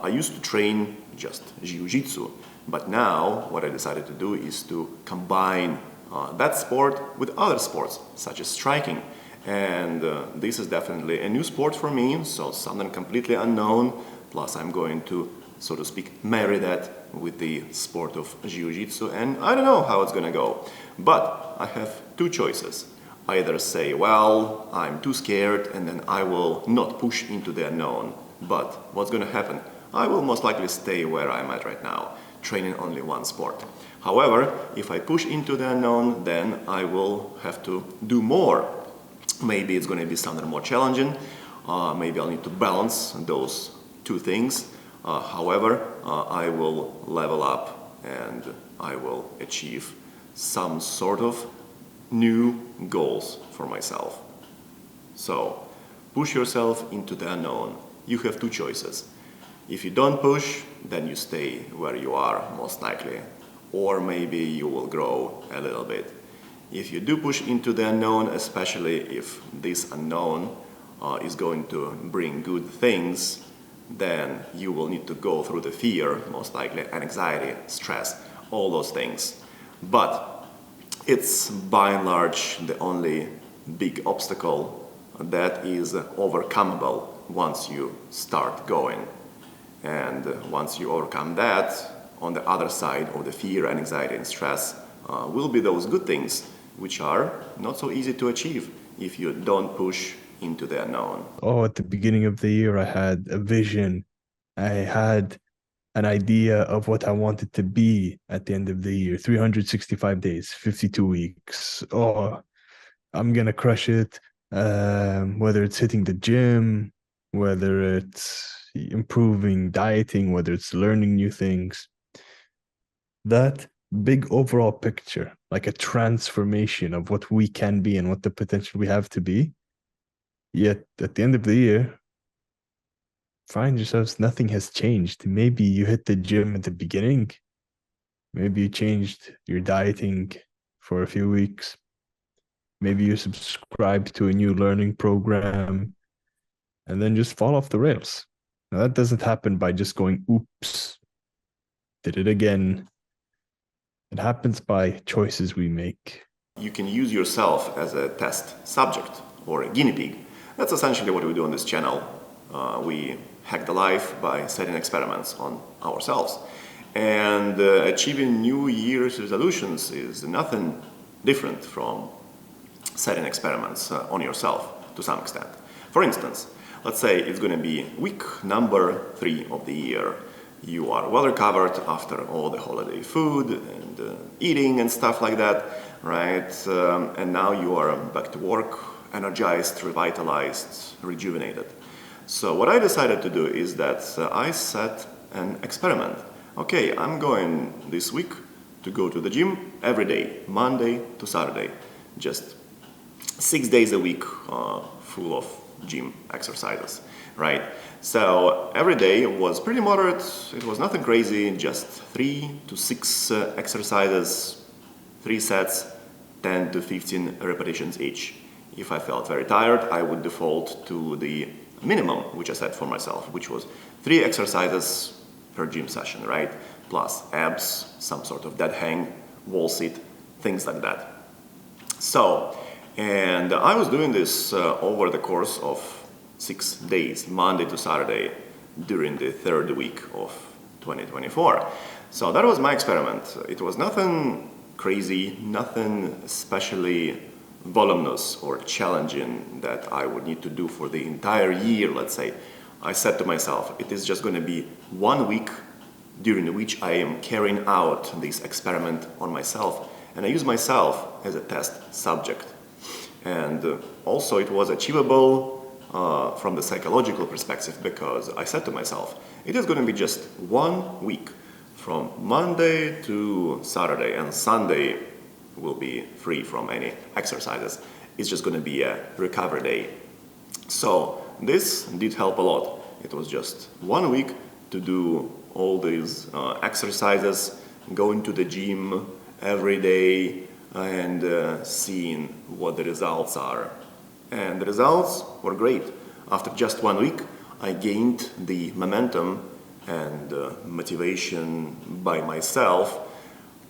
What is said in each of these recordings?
I used to train just jiu-jitsu, but now what I decided to do is to combine that sport with other sports, such as striking. And this is definitely a new sport for me, so something completely unknown. Plus, I'm going to, so to speak, marry that with the sport of jiu-jitsu, and I don't know how it's gonna go. But I have two choices. Either say, well, I'm too scared, and then I will not push into the unknown. But what's gonna happen? I will most likely stay where I'm at right now, training only one sport. However, if I push into the unknown, then I will have to do more. Maybe it's going to be something more challenging. Maybe I'll need to balance those two things. However, I will level up and I will achieve some sort of new goals for myself. So, push yourself into the unknown. You have two choices. If you don't push, then you stay where you are, most likely. Or maybe you will grow a little bit. If you do push into the unknown, especially if this unknown is going to bring good things, then you will need to go through the fear, most likely, anxiety, stress, all those things. But it's by and large the only big obstacle that is overcomable once you start going. And once you overcome that, on the other side of the fear, anxiety, and stress will be those good things, which are not so easy to achieve if you don't push into the unknown. Oh, at the beginning of the year, I had a vision. I had an idea of what I wanted to be at the end of the year. 365 days, 52 weeks. Oh, I'm gonna crush it. Whether it's hitting the gym, whether it's improving dieting, whether it's learning new things. That big overall picture, like a transformation of what we can be and what the potential we have to be. Yet at the end of the year, find yourselves nothing has changed. Maybe you hit the gym at the beginning. Maybe you changed your dieting for a few weeks. Maybe you subscribed to a new learning program and then just fall off the rails. Now, that doesn't happen by just going, oops, did it again. It happens by choices we make. You can use yourself as a test subject or a guinea pig. That's essentially what we do on this channel. We hack the life by setting experiments on ourselves. And achieving New Year's resolutions is nothing different from setting experiments on yourself to some extent. For instance, let's say it's going to be week number 3 of the year. You are well recovered after all the holiday food and eating and stuff like that, right? And now you are back to work, energized, revitalized, rejuvenated. So what I decided to do is that I set an experiment. Okay, I'm going this week to go to the gym every day, Monday to Saturday, just 6 days a week full of gym exercises, right? So every day was pretty moderate. It was nothing crazy, just 3 to 6 exercises, 3 sets, 10 to 15 repetitions each. If I felt very tired, I would default to the minimum which I set for myself, which was 3 exercises per gym session, right? Plus abs, some sort of dead hang, wall sit, things like that. So, and I was doing this over the course of 6 days, Monday to Saturday, during the 3rd week of 2024. So that was my experiment. It was nothing crazy, nothing especially voluminous or challenging that I would need to do for the entire year, let's say. I said to myself, it is just going to be 1 week during which I am carrying out this experiment on myself, and I use myself as a test subject. And also it was achievable from the psychological perspective, because I said to myself, it is going to be just 1 week from Monday to Saturday, and Sunday will be free from any exercises. It's just going to be a recovery day. So this did help a lot. It was just 1 week to do all these exercises, going to the gym every day and seeing what the results are. And the results were great. After just 1 week, I gained the momentum and motivation by myself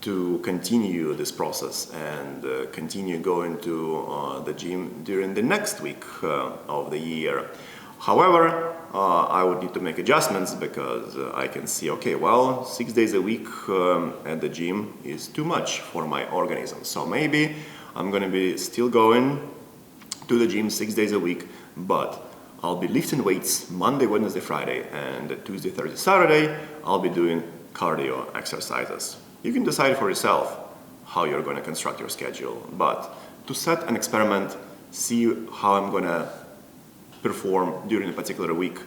to continue this process and continue going to the gym during the next week of the year. However, I would need to make adjustments because I can see, okay, well, 6 days a week at the gym is too much for my organism. So maybe I'm going to be still going to the gym 6 days a week, but I'll be lifting weights Monday, Wednesday, Friday, and Tuesday, Thursday, Saturday, I'll be doing cardio exercises. You can decide for yourself how you're going to construct your schedule, but to set an experiment, see how I'm going to perform during a particular week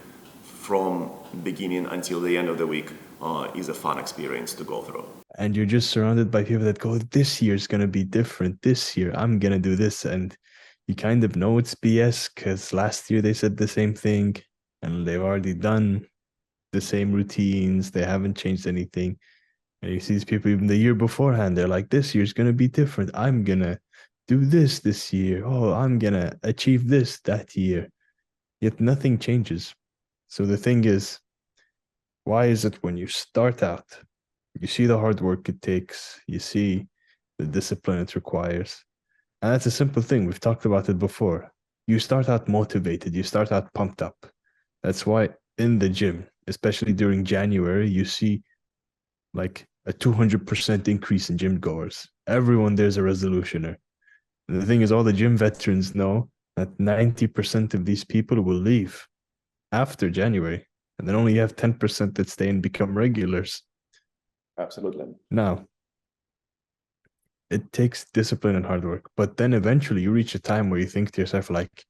from beginning until the end of the week is a fun experience to go through. And you're just surrounded by people that go, this year's going to be different. This year, I'm going to do this. And you kind of know it's BS because last year they said the same thing and they've already done the same routines. They haven't changed anything. And you see these people even the year beforehand, they're like, this year's going to be different. I'm going to do this year. Oh, I'm going to achieve this that year. Yet nothing changes. So the thing is, why is it when you start out, you see the hard work it takes, you see the discipline it requires, and that's a simple thing. We've talked about it before. You start out motivated, you start out pumped up. That's why in the gym, especially during January, you see like a 200% increase in gym goers. Everyone there's a resolutioner. And the thing is, all the gym veterans know that 90% of these people will leave after January, and then only have 10% that stay and become regulars. Absolutely. Now, it takes discipline and hard work, but then eventually you reach a time where you think to yourself, like,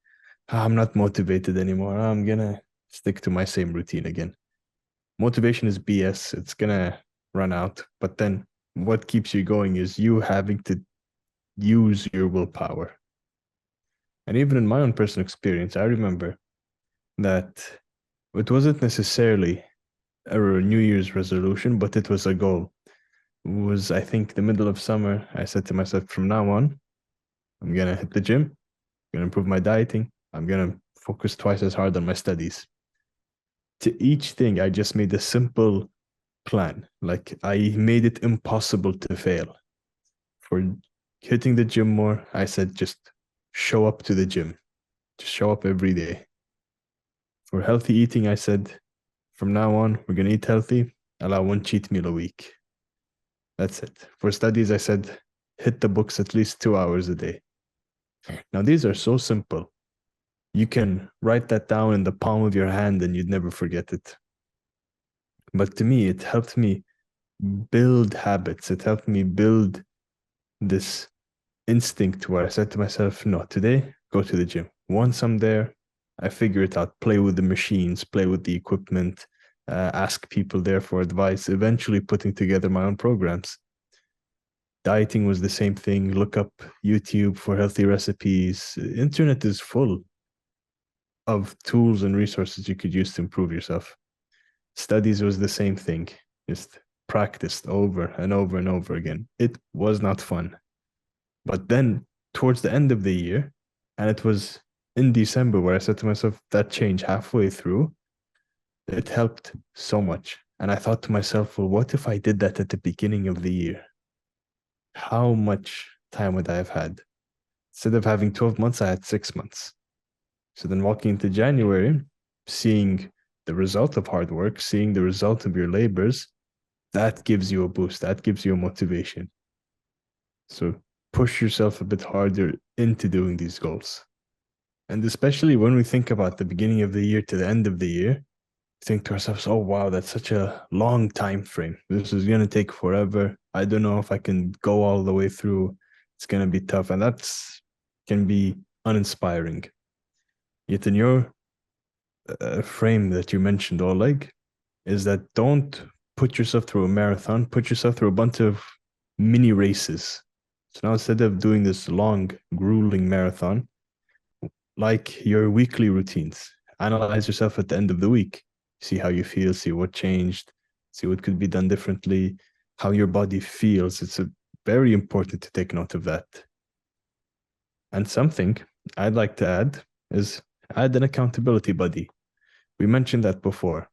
I'm not motivated anymore. I'm gonna stick to my same routine again. Motivation is BS. It's gonna run out. But then what keeps you going is you having to use your willpower. And even in my own personal experience, I remember that it wasn't necessarily a New Year's resolution, but it was a goal. It was, I think, the middle of summer. I said to myself, from now on, I'm going to hit the gym, I'm going to improve my dieting, I'm going to focus twice as hard on my studies. To each thing, I just made a simple plan. Like, I made it impossible to fail. For hitting the gym more, I said, just show up to the gym. Just show up every day. For healthy eating, I said, from now on, we're going to eat healthy, allow one cheat meal a week. That's it. For studies, I said, hit the books at least 2 hours a day. Now, these are so simple. You can write that down in the palm of your hand and you'd never forget it. But to me, it helped me build habits. It helped me build this instinct where I said to myself, no, today, go to the gym. Once I'm there, I figure it out, play with the machines, play with the equipment, ask people there for advice, eventually putting together my own programs. Dieting was the same thing. Look up YouTube for healthy recipes. Internet is full of tools and resources you could use to improve yourself. Studies was the same thing. Just practiced over and over and over again. It was not fun. But then towards the end of the year, and it was in December where I said to myself, that change halfway through, it helped so much. And I thought to myself, well, what if I did that at the beginning of the year? How much time would I have had? Instead of having 12 months, I had 6 months. So then walking into January, seeing the result of hard work, seeing the result of your labors, that gives you a boost. That gives you a motivation. So push yourself a bit harder into doing these goals. And especially when we think about the beginning of the year to the end of the year, think to ourselves, oh, wow, that's such a long time frame. This is going to take forever. I don't know if I can go all the way through. It's going to be tough. And that's can be uninspiring. Yet in your frame that you mentioned, Oleg, is that don't put yourself through a marathon, put yourself through a bunch of mini races. So now instead of doing this long, grueling marathon, like your weekly routines, analyze yourself at the end of the week. See how you feel, see what changed, see what could be done differently, how your body feels. It's very important to take note of that. And something I'd like to add is add an accountability buddy. We mentioned that before.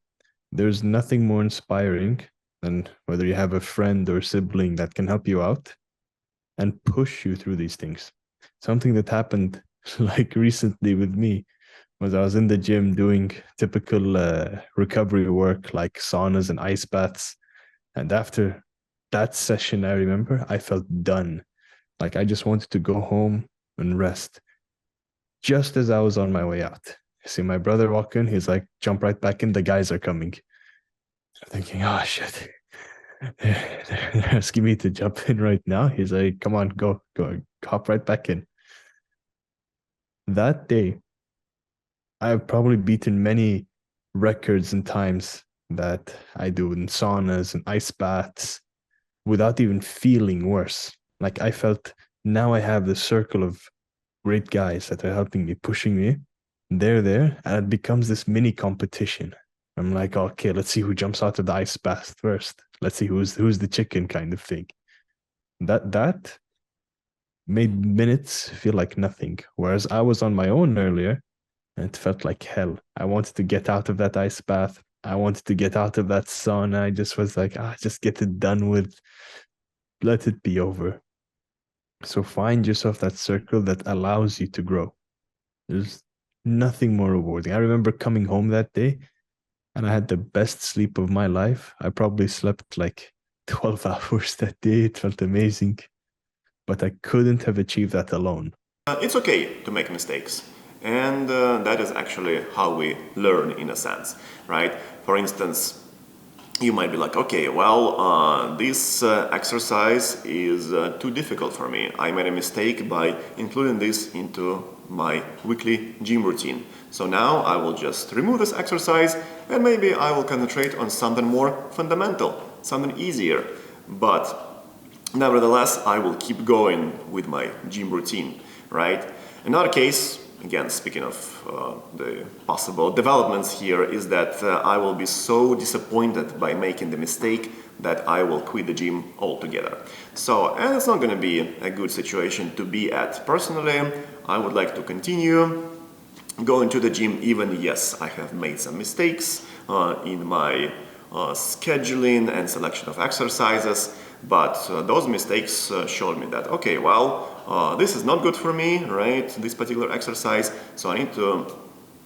There's nothing more inspiring than whether you have a friend or sibling that can help you out and push you through these things. Something that happened like recently with me was I was in the gym doing typical recovery work like saunas and ice baths. And after that session, I remember I felt done. Like I just wanted to go home and rest. Just as I was on my way out, I see my brother walk in. He's like, jump right back in. The guys are coming. I'm thinking, oh shit. They're asking me to jump in right now. He's like, come on, go, hop right back in. That day, I've probably beaten many records and times that I do in saunas and ice baths without even feeling worse. Like I felt now I have this circle of great guys that are helping me, pushing me. They're there, and it becomes this mini competition. I'm like, okay, let's see who jumps out of the ice bath first. Let's see who's the chicken kind of thing. That made minutes feel like nothing. Whereas I was on my own earlier, and it felt like hell. I wanted to get out of that ice bath. I wanted to get out of that sauna. I just was like, just get it done with. Let it be over. So find yourself that circle that allows you to grow. There's nothing more rewarding. I remember coming home that day and I had the best sleep of my life. I probably slept like 12 hours that day. It felt amazing, but I couldn't have achieved that alone. It's okay to make mistakes. And that is actually how we learn in a sense, right? For instance, you might be like, okay, well, this exercise is too difficult for me. I made a mistake by including this into my weekly gym routine. So now I will just remove this exercise and maybe I will concentrate on something more fundamental, something easier. But nevertheless, I will keep going with my gym routine, right? Another case, again, speaking of the possible developments here, is that I will be so disappointed by making the mistake that I will quit the gym altogether. So, and it's not going to be a good situation to be at. Personally, I would like to continue going to the gym even, yes, I have made some mistakes in my scheduling and selection of exercises, but those mistakes showed me that, okay, well, this is not good for me, right, this particular exercise, so I need to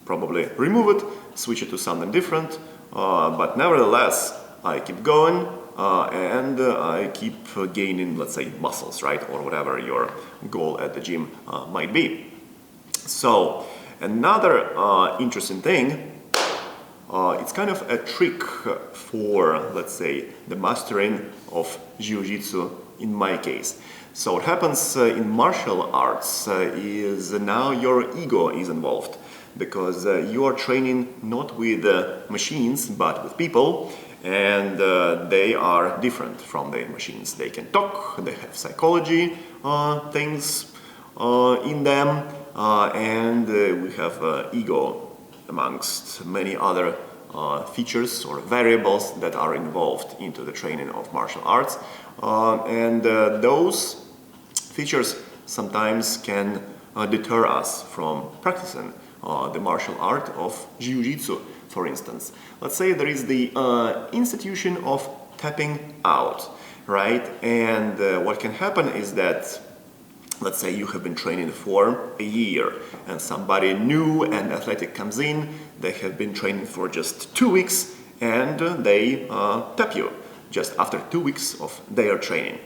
probably remove it, switch it to something different, but nevertheless, I keep going and I keep gaining, let's say, muscles, right, or whatever your goal at the gym might be. So, another interesting thing, it's kind of a trick for, let's say, the mastering of Jiu-Jitsu in my case. So what happens in martial arts is now your ego is involved because you are training not with machines but with people, and they are different from the machines. They can talk, they have psychology things in them, and we have ego amongst many other features or variables that are involved into the training of martial arts, and those features sometimes can deter us from practicing the martial art of Jiu-Jitsu, for instance. Let's say there is the institution of tapping out, right? And what can happen is that, let's say you have been training for a year and somebody new and athletic comes in, they have been training for just 2 weeks and they tap you just after 2 weeks of their training.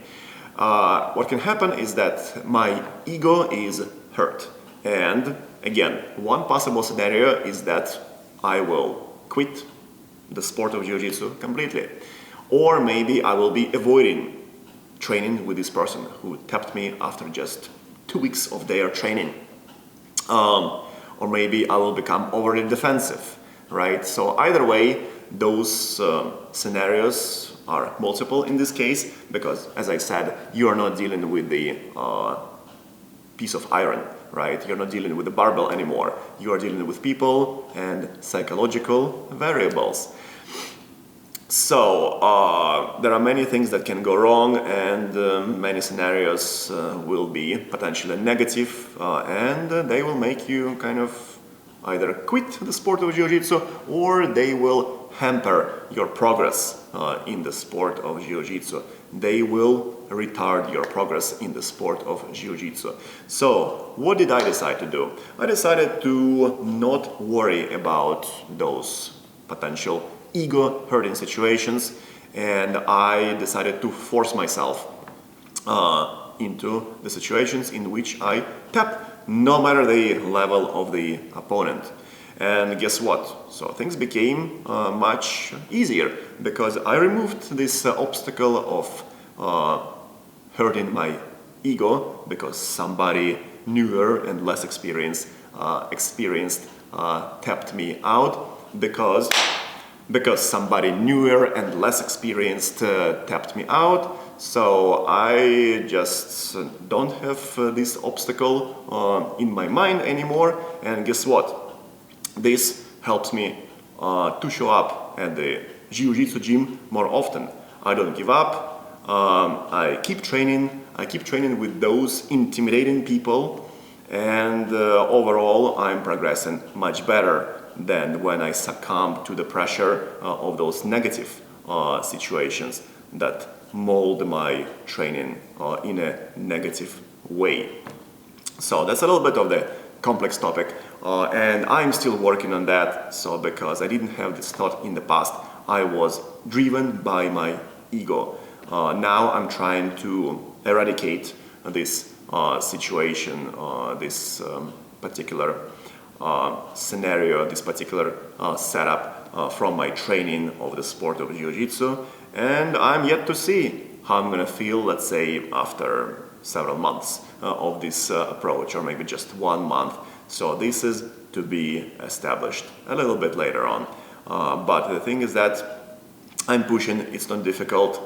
What can happen is that my ego is hurt. And again, one possible scenario is that I will quit the sport of Jiu-Jitsu completely. Or maybe I will be avoiding training with this person who tapped me after just 2 weeks of their training. Or maybe I will become overly defensive, right? So either way, those scenarios are multiple in this case, because as I said, you are not dealing with the piece of iron, right? You're not dealing with the barbell anymore. You are dealing with people and psychological variables. So there are many things that can go wrong, and many scenarios will be potentially negative, and they will make you kind of either quit the sport of Jiu-Jitsu or they will hamper your progress in the sport of Jiu-Jitsu. They will retard your progress in the sport of Jiu-Jitsu. So, what did I decide to do? I decided to not worry about those potential ego-hurting situations, and I decided to force myself into the situations in which I tap, no matter the level of the opponent. And guess what? So things became much easier because I removed this obstacle of hurting my ego because somebody newer and less experienced tapped me out because somebody newer and less experienced tapped me out. So I just don't have this obstacle in my mind anymore. And guess what? This helps me to show up at the Jiu-Jitsu gym more often. I don't give up. I keep training. I keep training with those intimidating people. And overall, I'm progressing much better than when I succumb to the pressure of those negative situations that mold my training in a negative way. So that's a little bit of the complex topic, and I'm still working on that. So because I didn't have this thought in the past, I was driven by my ego. Now I'm trying to eradicate this situation, this particular scenario, this particular setup from my training of the sport of Jiu-Jitsu, and I'm yet to see how I'm gonna feel, let's say, after several months of this approach, or maybe just 1 month. So this is to be established a little bit later on. But the thing is that I'm pushing, it's not difficult.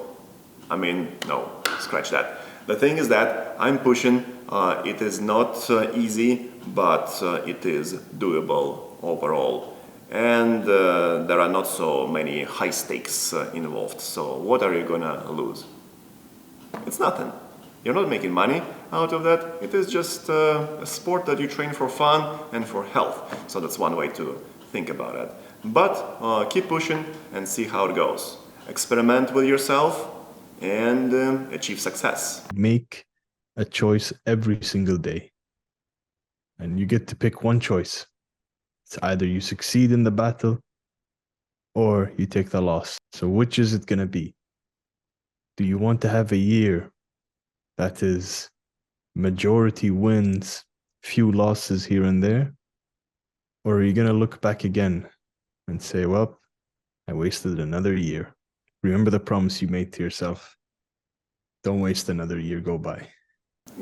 I mean, no, scratch that. The thing is that I'm pushing, it is not easy, but it is doable overall. And there are not so many high stakes involved. So what are you gonna lose? It's nothing. You're not making money out of that. It is just a sport that you train for fun and for health. So that's one way to think about it. But keep pushing and see how it goes. Experiment with yourself and achieve success. Make a choice every single day. And you get to pick one choice. It's either you succeed in the battle or you take the loss. So which is it going to be? Do you want to have a year that is majority wins, few losses here and there? Or are you going to look back again and say, well, I wasted another year? Remember the promise you made to yourself. Don't waste another year go by.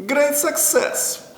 Great success!